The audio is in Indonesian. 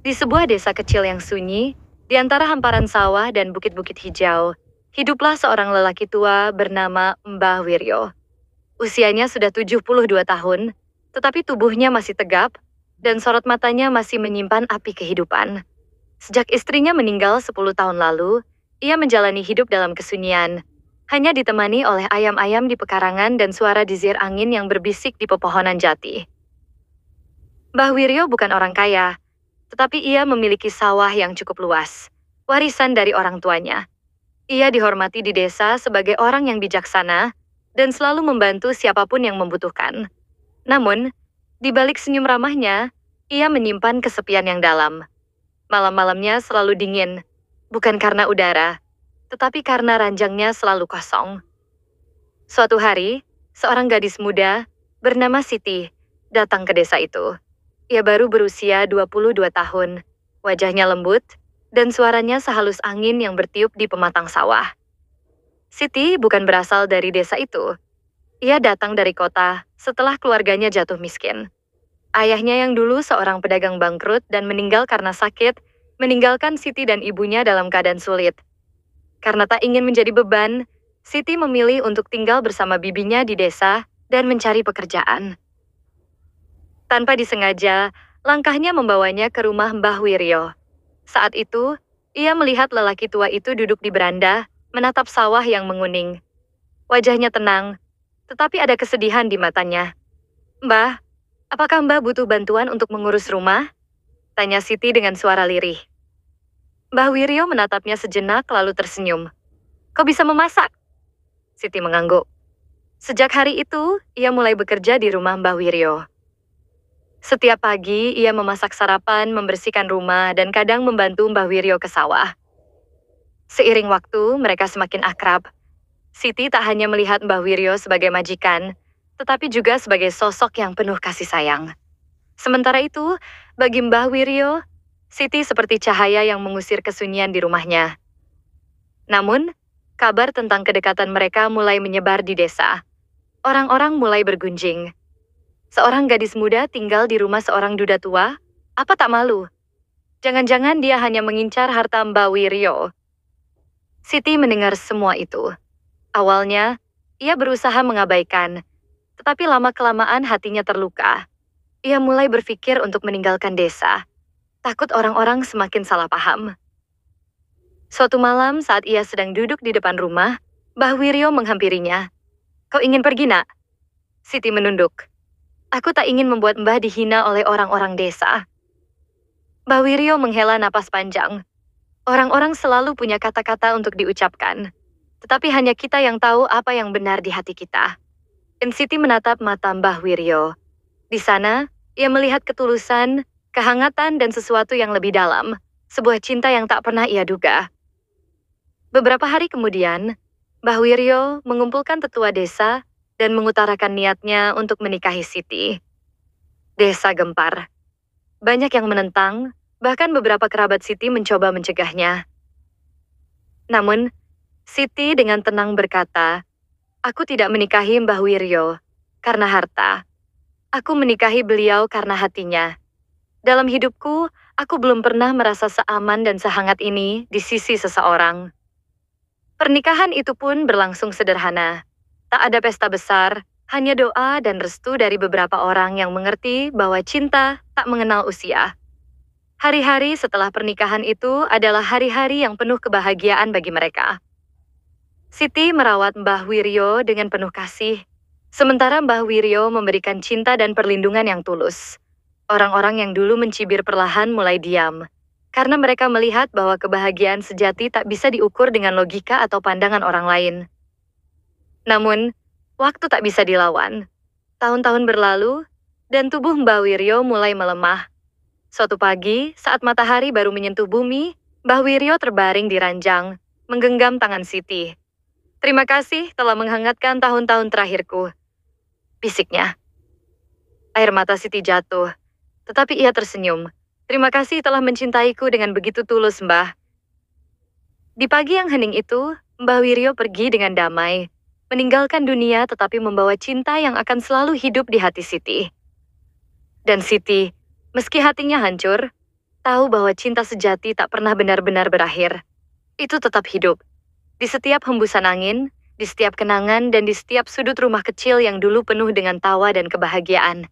Di sebuah desa kecil yang sunyi, di antara hamparan sawah dan bukit-bukit hijau, hiduplah seorang lelaki tua bernama Mbah Wiryo. Usianya sudah 72 tahun, tetapi tubuhnya masih tegap dan sorot matanya masih menyimpan api kehidupan. Sejak istrinya meninggal 10 tahun lalu, ia menjalani hidup dalam kesunyian, hanya ditemani oleh ayam-ayam di pekarangan dan suara desir angin yang berbisik di pepohonan jati. Mbah Wiryo bukan orang kaya, tetapi ia memiliki sawah yang cukup luas, warisan dari orang tuanya. Ia dihormati di desa sebagai orang yang bijaksana dan selalu membantu siapapun yang membutuhkan. Namun, di balik senyum ramahnya, ia menyimpan kesepian yang dalam. Malam-malamnya selalu dingin, bukan karena udara, tetapi karena ranjangnya selalu kosong. Suatu hari, seorang gadis muda bernama Siti datang ke desa itu. Ia baru berusia 22 tahun, wajahnya lembut, dan suaranya sehalus angin yang bertiup di pematang sawah. Siti bukan berasal dari desa itu. Ia datang dari kota setelah keluarganya jatuh miskin. Ayahnya yang dulu seorang pedagang bangkrut dan meninggal karena sakit, meninggalkan Siti dan ibunya dalam keadaan sulit. Karena tak ingin menjadi beban, Siti memilih untuk tinggal bersama bibinya di desa dan mencari pekerjaan. Tanpa disengaja, langkahnya membawanya ke rumah Mbah Wiryo. Saat itu, ia melihat lelaki tua itu duduk di beranda, menatap sawah yang menguning. Wajahnya tenang, tetapi ada kesedihan di matanya. "Mbah, apakah Mbah butuh bantuan untuk mengurus rumah?" tanya Siti dengan suara lirih. Mbah Wiryo menatapnya sejenak lalu tersenyum. "Kau bisa memasak?" Siti mengangguk. Sejak hari itu, ia mulai bekerja di rumah Mbah Wiryo. Setiap pagi, ia memasak sarapan, membersihkan rumah, dan kadang membantu Mbah Wiryo ke sawah. Seiring waktu, mereka semakin akrab. Siti tak hanya melihat Mbah Wiryo sebagai majikan, tetapi juga sebagai sosok yang penuh kasih sayang. Sementara itu, bagi Mbah Wiryo, Siti seperti cahaya yang mengusir kesunyian di rumahnya. Namun, kabar tentang kedekatan mereka mulai menyebar di desa. Orang-orang mulai bergunjing. Seorang gadis muda tinggal di rumah seorang duda tua, apa tak malu? Jangan-jangan dia hanya mengincar harta Mbah Wiryo. Siti mendengar semua itu. Awalnya, ia berusaha mengabaikan, tetapi lama-kelamaan hatinya terluka. Ia mulai berpikir untuk meninggalkan desa. Takut orang-orang semakin salah paham. Suatu malam saat ia sedang duduk di depan rumah, Mbah Wiryo menghampirinya. "Kau ingin pergi, nak?" Siti menunduk. "Aku tak ingin membuat Mbah dihina oleh orang-orang desa." Mbah Wiryo menghela napas panjang. Orang-orang selalu punya kata-kata untuk diucapkan, tetapi hanya kita yang tahu apa yang benar di hati kita. Dan Siti menatap mata Mbah Wiryo. Di sana, ia melihat ketulusan, kehangatan, dan sesuatu yang lebih dalam, sebuah cinta yang tak pernah ia duga. Beberapa hari kemudian, Mbah Wiryo mengumpulkan tetua desa dan mengutarakan niatnya untuk menikahi Siti. Desa gempar. Banyak yang menentang, bahkan beberapa kerabat Siti mencoba mencegahnya. Namun, Siti dengan tenang berkata, "Aku tidak menikahi Mbah Wiryo karena harta. Aku menikahi beliau karena hatinya. Dalam hidupku, aku belum pernah merasa seaman dan sehangat ini di sisi seseorang." Pernikahan itu pun berlangsung sederhana. Tak ada pesta besar, hanya doa dan restu dari beberapa orang yang mengerti bahwa cinta tak mengenal usia. Hari-hari setelah pernikahan itu adalah hari-hari yang penuh kebahagiaan bagi mereka. Siti merawat Mbah Wiryo dengan penuh kasih, sementara Mbah Wiryo memberikan cinta dan perlindungan yang tulus. Orang-orang yang dulu mencibir perlahan mulai diam, karena mereka melihat bahwa kebahagiaan sejati tak bisa diukur dengan logika atau pandangan orang lain. Namun, waktu tak bisa dilawan. Tahun-tahun berlalu, dan tubuh Mbah Wiryo mulai melemah. Suatu pagi, saat matahari baru menyentuh bumi, Mbah Wiryo terbaring di ranjang, menggenggam tangan Siti. "Terima kasih telah menghangatkan tahun-tahun terakhirku," bisiknya. Air mata Siti jatuh, tetapi ia tersenyum. "Terima kasih telah mencintaiku dengan begitu tulus, Mbah." Di pagi yang hening itu, Mbah Wiryo pergi dengan damai, meninggalkan dunia tetapi membawa cinta yang akan selalu hidup di hati Siti. Dan Siti, meski hatinya hancur, tahu bahwa cinta sejati tak pernah benar-benar berakhir. Itu tetap hidup. Di setiap hembusan angin, di setiap kenangan, dan di setiap sudut rumah kecil yang dulu penuh dengan tawa dan kebahagiaan.